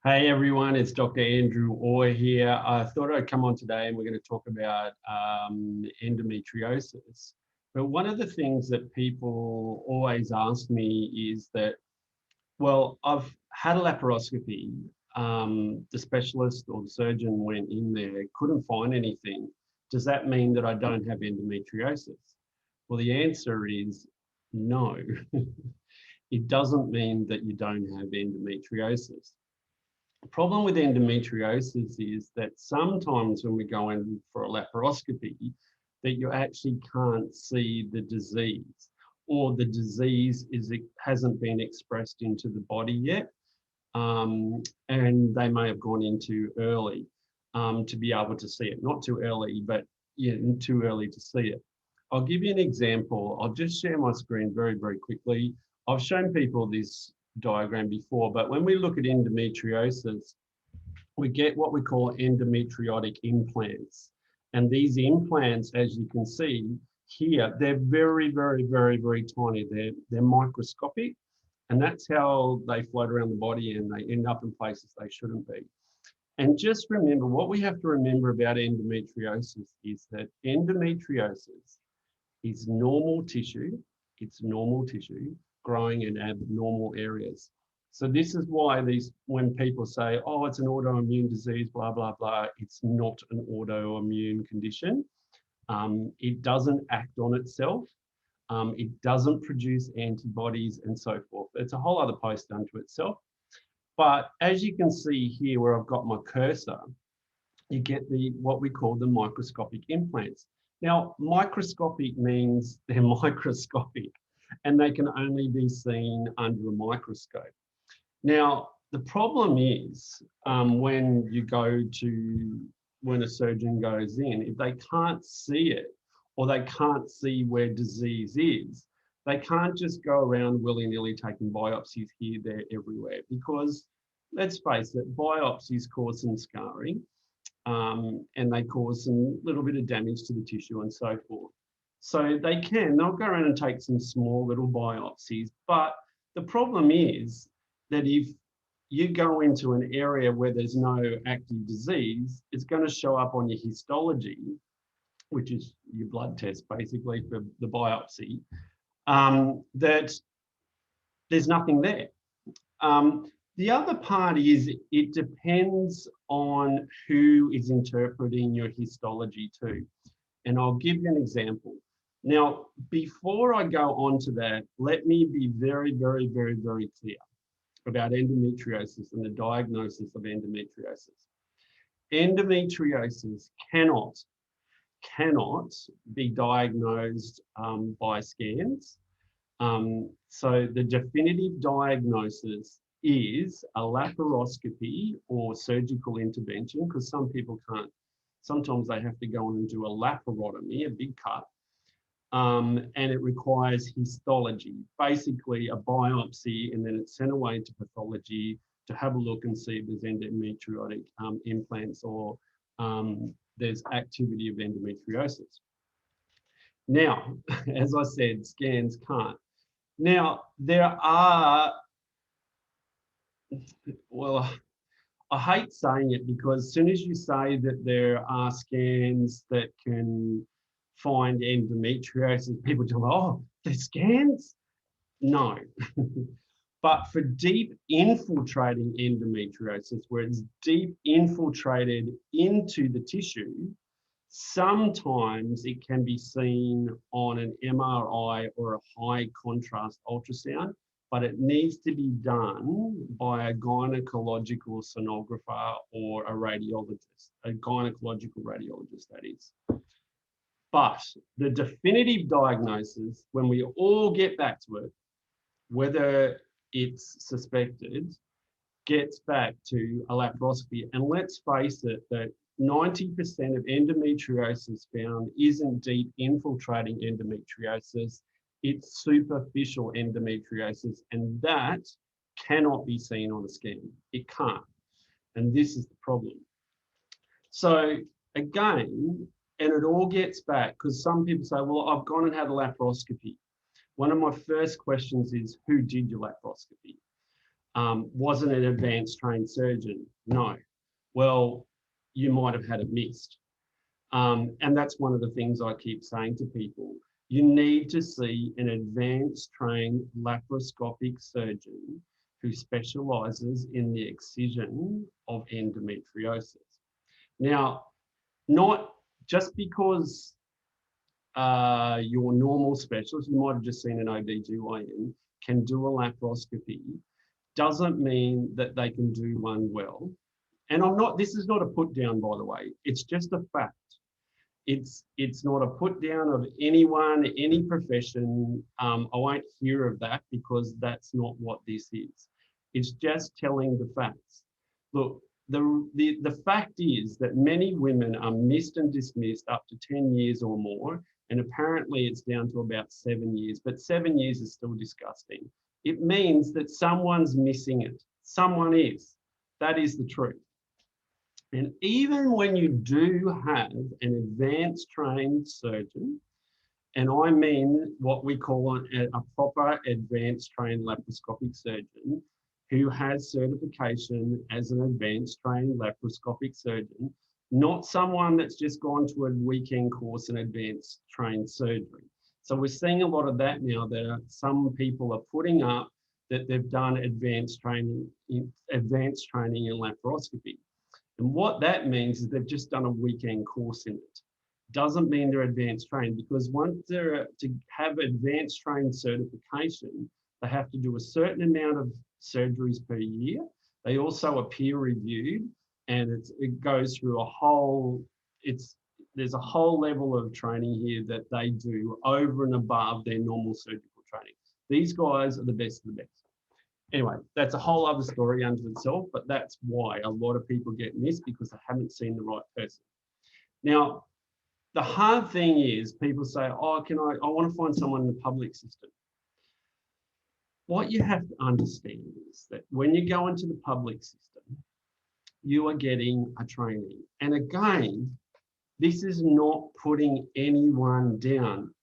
Hey everyone, it's Dr. Andrew Orr here. I thought I'd come on today and we're going to talk about endometriosis. But one of the things that people always ask me is that, well, I've had a laparoscopy. The specialist or the surgeon went in there, couldn't find anything. Does that mean that I don't have endometriosis? Well, the answer is no. It doesn't mean that you don't have endometriosis. The problem with endometriosis is that sometimes when we go in for a laparoscopy, that you actually can't see the disease, or the disease hasn't been expressed into the body yet, and they may have gone in too early to be able to see it. Not too early, but yeah, too early to see it. I'll give you an example. I'll just share my screen very, very quickly. I've shown people this diagram before, but when we look at endometriosis, we get what we call endometriotic implants. And these implants, as you can see here, they're very, very, very, very tiny. They're microscopic, and that's how they float around the body and they end up in places they shouldn't be. And just remember, what we have to remember about endometriosis is that endometriosis is normal tissue. It's normal tissue growing in abnormal areas. So this is why when people say, oh, it's an autoimmune disease, blah, blah, blah, it's not an autoimmune condition. It doesn't act on itself. It doesn't produce antibodies and so forth. It's a whole other post unto itself. But as you can see here where I've got my cursor, you get what we call the microscopic implants. Now, microscopic means they're microscopic and they can only be seen under a microscope. Now, the problem is when a surgeon goes in, if they can't see it or they can't see where disease is, they can't just go around willy-nilly taking biopsies here, there, everywhere, because let's face it, biopsies cause some scarring. And they cause some little bit of damage to the tissue and so forth. So they'll go around and take some small little biopsies. But the problem is that if you go into an area where there's no active disease, it's going to show up on your histology, which is your blood test basically for the biopsy, that there's nothing there. The other part is it depends on who is interpreting your histology too. And I'll give you an example. Now, before I go on to that, let me be very, very, very, very clear about endometriosis and the diagnosis of endometriosis. Endometriosis cannot be diagnosed by scans. So the definitive diagnosis is a laparoscopy or surgical intervention, because some people can't, sometimes they have to go on and do a laparotomy, a big cut, and it requires histology, basically a biopsy, and then it's sent away to pathology to have a look and see if there's endometriotic implants or there's activity of endometriosis. Now, as I said, scans can't. Now, there are, well, I hate saying it because as soon as you say that there are scans that can find endometriosis, people tell me, oh, there's scans? No. But for deep infiltrating endometriosis, where it's deep infiltrated into the tissue, sometimes it can be seen on an MRI or a high contrast ultrasound, but it needs to be done by a gynecological sonographer or a radiologist, a gynecological radiologist, that is. But the definitive diagnosis, when we all get back to it, whether it's suspected, gets back to a laparoscopy. And let's face it, that 90% of endometriosis found isn't deep infiltrating endometriosis, it's superficial endometriosis, and that cannot be seen on a scan. It can't. And this is the problem. So again, and it all gets back, because some people say, well, I've gone and had a laparoscopy. One of my first questions is, who did your laparoscopy? Wasn't an advanced trained surgeon. No. Well, you might have had it missed. And that's one of the things I keep saying to people. You need to see an advanced trained laparoscopic surgeon who specialises in the excision of endometriosis. Now, not just because your normal specialist, you might have just seen an OBGYN, can do a laparoscopy, doesn't mean that they can do one well. And this is not a put down, by the way, it's just a fact. It's not a put down of anyone, any profession. I won't hear of that because that's not what this is. It's just telling the facts. Look, the fact is that many women are missed and dismissed up to 10 years or more, and apparently it's down to about 7 years, but 7 years is still disgusting. It means that someone's missing it. Someone is. That is the truth. And even when you do have an advanced trained surgeon, and I mean what we call a proper advanced trained laparoscopic surgeon who has certification as an advanced trained laparoscopic surgeon, not someone that's just gone to a weekend course in advanced trained surgery. So we're seeing a lot of that now, that some people are putting up that they've done advanced training in laparoscopy. And what that means is they've just done a weekend course in it. Doesn't mean they're advanced trained, because once they're to have advanced trained certification, they have to do a certain amount of surgeries per year. They also are peer reviewed, and it goes through a whole, there's a whole level of training here that they do over and above their normal surgical training. These guys are the best of the best. Anyway, that's a whole other story unto itself, but that's why a lot of people get missed, because they haven't seen the right person. Now, the hard thing is people say, oh, I want to find someone in the public system. What you have to understand is that when you go into the public system, you are getting a trainee. And again, this is not putting anyone down.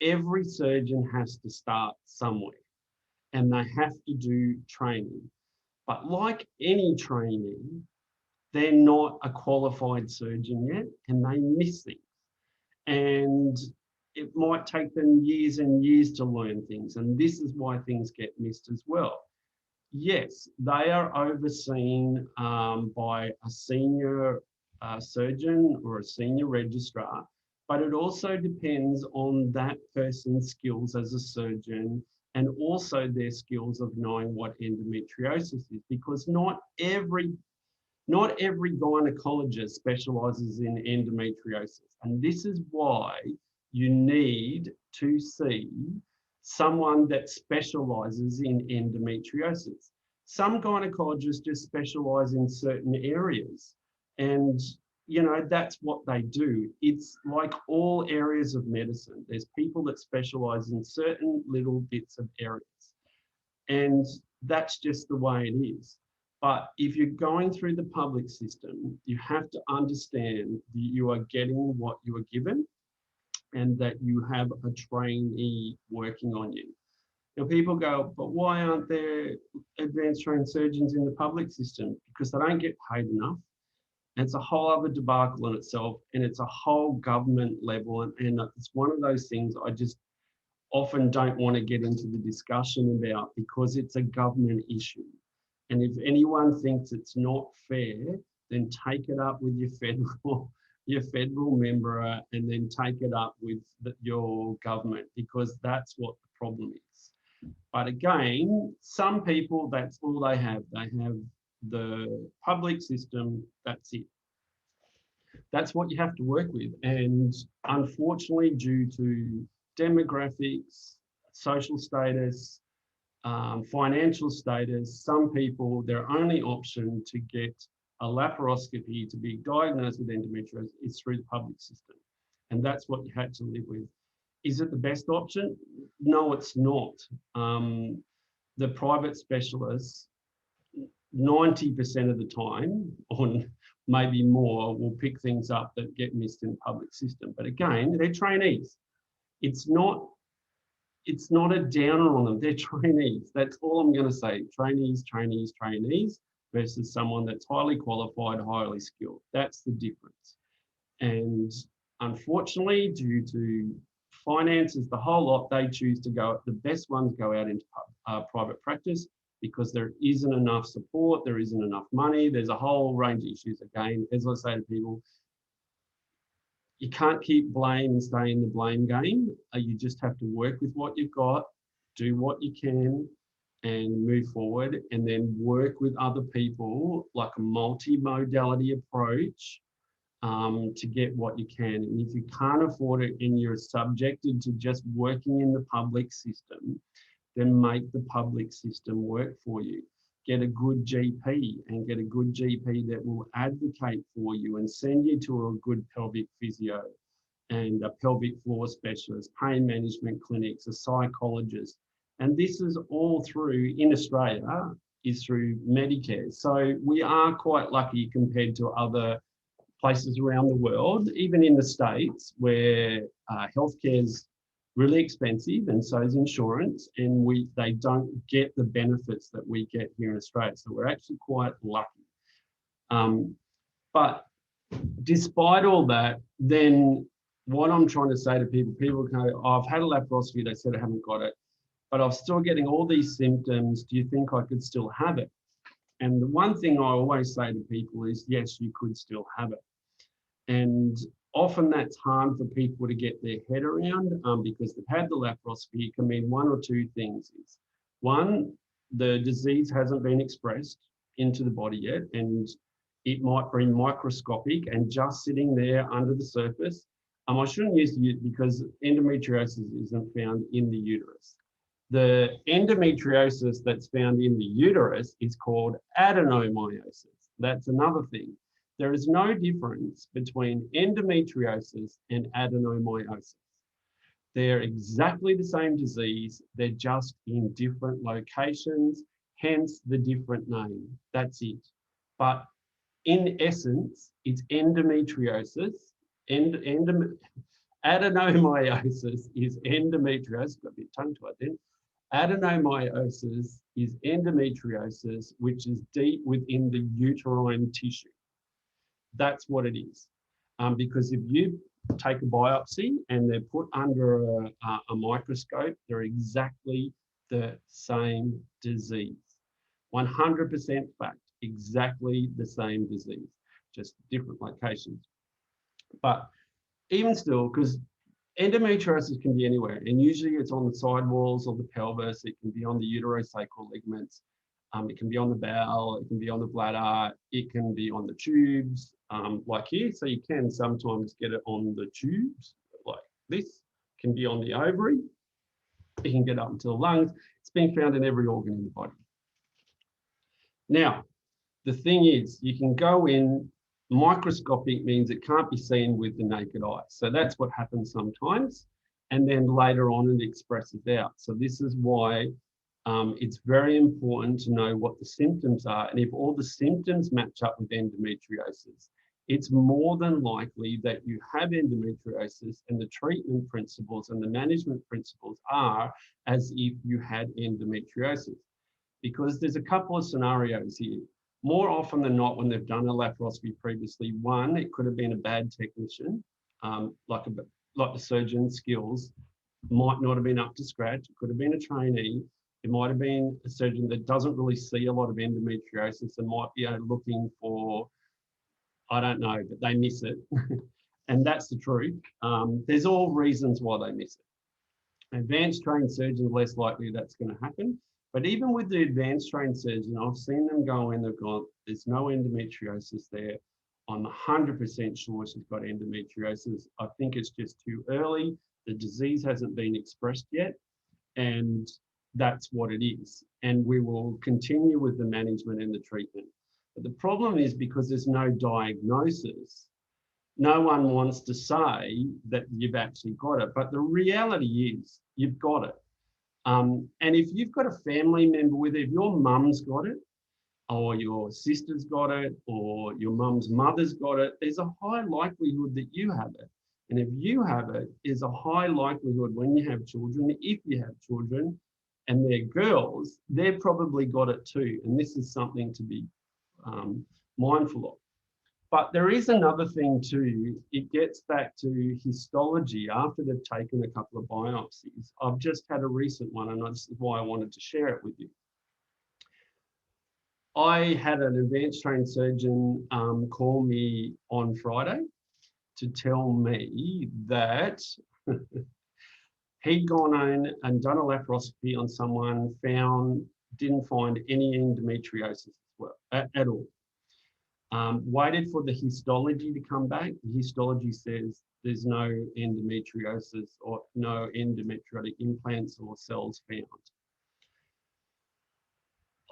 Every surgeon has to start somewhere, and they have to do training. But like any trainee, they're not a qualified surgeon yet, and they miss things. And it might take them years and years to learn things. And this is why things get missed as well. Yes, they are overseen by a senior surgeon or a senior registrar, but it also depends on that person's skills as a surgeon, and also their skills of knowing what endometriosis is, because not every gynecologist specialises in endometriosis. And this is why you need to see someone that specialises in endometriosis. Some gynecologists just specialise in certain areas, and that's what they do. It's like all areas of medicine. There's people that specialise in certain little bits of areas, and that's just the way it is. But if you're going through the public system, you have to understand that you are getting what you are given, and that you have a trainee working on you. Now, people go, but why aren't there advanced trained surgeons in the public system? Because they don't get paid enough. And it's a whole other debacle in itself, and it's a whole government level. And it's one of those things I just often don't want to get into the discussion about, because it's a government issue. And if anyone thinks it's not fair, then take it up with your federal member, and then take it up with your government, because that's what the problem is. But again, some people, that's all they have. They have the public system, that's it. That's what you have to work with. And unfortunately, due to demographics, social status, financial status, some people, their only option to get a laparoscopy to be diagnosed with endometriosis is through the public system. And that's what you had to live with. Is it the best option? No, it's not. The private specialists, 90% of the time, or maybe more, will pick things up that get missed in the public system. But again, they're trainees. It's not it's not a downer on them. They're trainees. That's all I'm going to say. Trainees, trainees, trainees versus someone that's highly qualified, highly skilled. That's the difference. And unfortunately, due to finances, the whole lot, they choose to go, the best ones go out into private practice because there isn't enough support, there isn't enough money, there's a whole range of issues. Again, as I say to people, you can't keep blame and stay in the blame game. You just have to work with what you've got, do what you can, and move forward, and then work with other people like a multi-modality approach to get what you can. And if you can't afford it and you're subjected to just working in the public system, then make the public system work for you. Get a good GP and get a good GP that will advocate for you and send you to a good pelvic physio and a pelvic floor specialist, pain management clinics, a psychologist. And this is all through, in Australia, is through Medicare. So we are quite lucky compared to other places around the world, even in the States, where healthcare is really expensive and so is insurance, and they don't get the benefits that we get here in Australia. So we're actually quite lucky. But despite all that, then what I'm trying to say to people go, oh, I've had a laparoscopy, they said I haven't got it, but I'm still getting all these symptoms. Do you think I could still have it? And the one thing I always say to people is, yes, you could still have it. And often that's hard for people to get their head around because they've had the laparoscopy. It can mean one or two things. One, the disease hasn't been expressed into the body yet, and it might be microscopic and just sitting there under the surface. I shouldn't use the because endometriosis isn't found in the uterus. The endometriosis that's found in the uterus is called adenomyosis. That's another thing. There is no difference between endometriosis and adenomyosis. They're exactly the same disease. They're just in different locations, hence the different name. That's it. But in essence, it's endometriosis. Adenomyosis is endometriosis. Got a bit tongue-tied then. Adenomyosis is endometriosis, which is deep within the uterine tissue. That's what it is. Because if you take a biopsy and they're put under a microscope, they're exactly the same disease. 100% fact, exactly the same disease, just different locations. But even still, because endometriosis can be anywhere, and usually it's on the side walls of the pelvis, it can be on the uterosacral ligaments, it can be on the bowel, it can be on the bladder, it can be on the tubes, like here. So you can sometimes get it on the tubes, like this. It can be on the ovary. It can get up into the lungs. It's been found in every organ in the body. Now, the thing is, you can go in, microscopic means it can't be seen with the naked eye. So that's what happens sometimes. And then later on it expresses out. So this is why it's very important to know what the symptoms are. And if all the symptoms match up with endometriosis, it's more than likely that you have endometriosis, and the treatment principles and the management principles are as if you had endometriosis. Because there's a couple of scenarios here. More often than not, when they've done a laparoscopy previously, one, it could have been a bad technician, like the surgeon's skills might not have been up to scratch. It could have been a trainee. It might have been a surgeon that doesn't really see a lot of endometriosis and might be looking for, I don't know, but they miss it. And that's the truth. There's all reasons why they miss it. Advanced trained surgeons, less likely that's going to happen. But even with the advanced trained surgeon, I've seen them go in, they've gone, there's no endometriosis there. I'm 100% sure she's got endometriosis. I think it's just too early. The disease hasn't been expressed yet. And that's what it is. And we will continue with the management and the treatment. But the problem is, because there's no diagnosis, no one wants to say that you've actually got it. But the reality is you've got it. And if you've got a family member with it, if your mum's got it, or your sister's got it, or your mum's mother's got it, there's a high likelihood that you have it. And if you have it, there's a high likelihood when you have children, if you have children and they're girls, they've probably got it too. And this is something to be mindful of. But there is another thing too. It gets back to histology after they've taken a couple of biopsies. I've just had a recent one, and this is why I wanted to share it with you. I had an advanced trained surgeon call me on Friday to tell me that he'd gone in and done a laparoscopy on someone, didn't find any endometriosis at all. Waited for the histology to come back. The histology says there's no endometriosis or no endometriotic implants or cells found.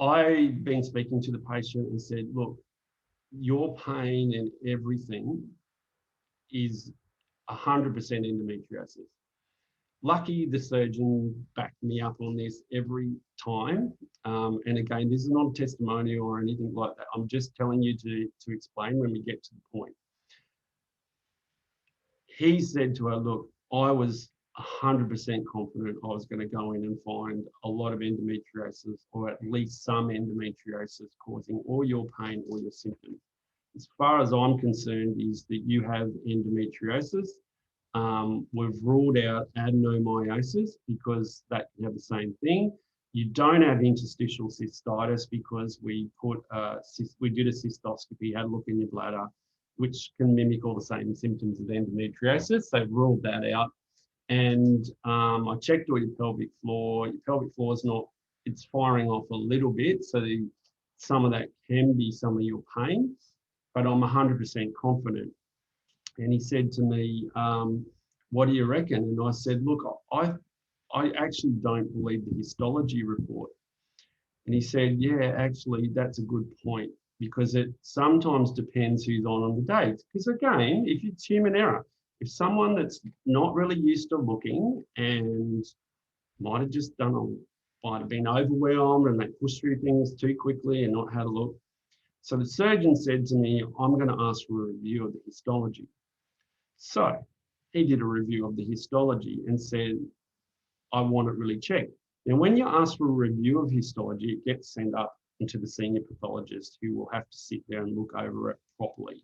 I've been speaking to the patient and said, look, your pain and everything is 100% endometriosis. Lucky the surgeon backed me up on this every time. And again, this is not a testimonial or anything like that. I'm just telling you to explain when we get to the point. He said to her, look, I was 100% confident I was going to go in and find a lot of endometriosis, or at least some endometriosis causing all your pain or your symptoms. As far as I'm concerned, is that you have endometriosis. We've ruled out adenomyosis because that can have the same thing. You don't have interstitial cystitis because we did a cystoscopy, had a look in your bladder, which can mimic all the same symptoms of endometriosis. So they've ruled that out. And I checked all your pelvic floor. Your pelvic floor is not, it's firing off a little bit. So some of that can be some of your pain, but I'm 100% confident. And he said to me, what do you reckon? And I said, look, I actually don't believe the histology report. And he said, yeah, actually, that's a good point, because it sometimes depends who's on the day. Because again, if it's human error, if someone that's not really used to looking and might have been overwhelmed and they pushed through things too quickly and not had a look. So the surgeon said to me, I'm going to ask for a review of the histology. So he did a review of the histology and said, I want it really checked. Now, when you ask for a review of histology, it gets sent up into the senior pathologist, who will have to sit there and look over it properly.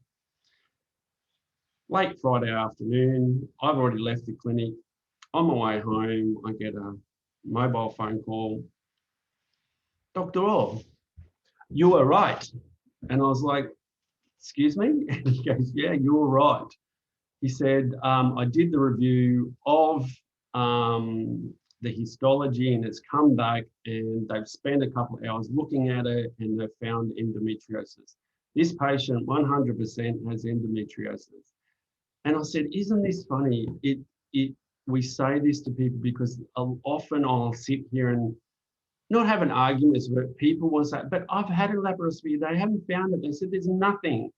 Late Friday afternoon, I've already left the clinic. On my way home, I get a mobile phone call. Dr. Orr, you were right. And I was like, excuse me? And he goes, yeah, you were right. He said, I did the review of the histology and it's come back and they've spent a couple of hours looking at it and they've found endometriosis. This patient 100% has endometriosis. And I said, isn't this funny? We say this to people because often I'll sit here and not have an argument, but people will say, but I've had a laparoscopy, they haven't found it. They said, there's nothing.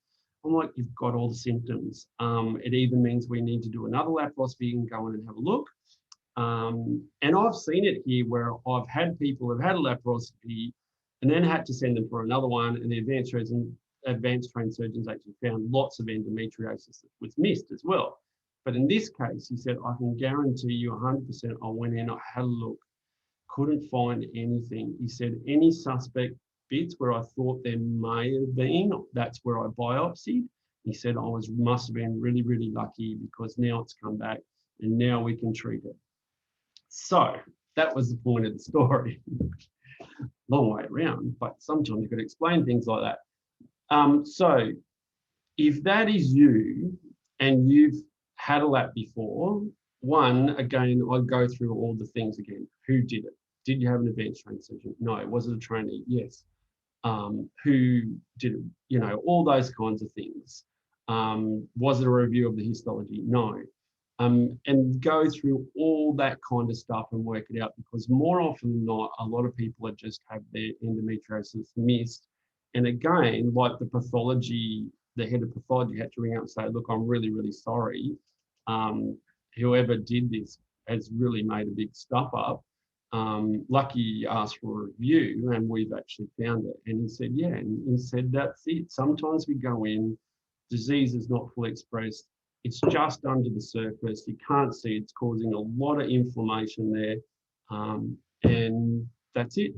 I'm like, you've got all the symptoms. It even means we need to do another laparoscopy and go in and have a look. And I've seen it here where I've had people who've had a laparoscopy and then had to send them for another one, and the advanced trained surgeons actually found lots of endometriosis that was missed as well. But in this case, he said, I can guarantee you 100%, I went in, I had a look, couldn't find anything. He said, any suspect bits where I thought there may have been, that's where I biopsied. He said, must have been really, really lucky because now it's come back and now we can treat it. So that was the point of the story. Long way around, but sometimes you've got to explain things like that. So if that is you and you've had a lap before, one, again, I'd go through all the things again. Who did it? Did you have an advanced trained surgeon? No. Was it a trainee? Yes. Who did it? You know, all those kinds of things. Was it a review of the histology? No. And go through all that kind of stuff and work it out, because more often than not, a lot of people just have their endometriosis missed. And again, like the pathology, the head of pathology had to ring up and say, look, I'm really, really sorry. Whoever did this has really made a big stuff up. Lucky he asked for a review and we've actually found it. And he said, yeah, and he said, that's it. Sometimes we go in, disease is not fully expressed. It's just under the surface. You can't see it's causing a lot of inflammation there. And that's it.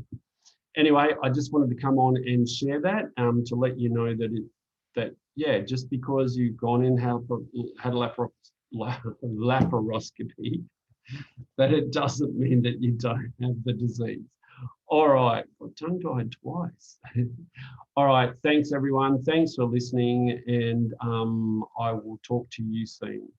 Anyway, I just wanted to come on and share that to let you know that yeah, just because you've gone in had a laparoscopy, that it doesn't mean that you don't have the disease. All right, got tongue-tied twice. All right, thanks everyone. Thanks for listening, and I will talk to you soon.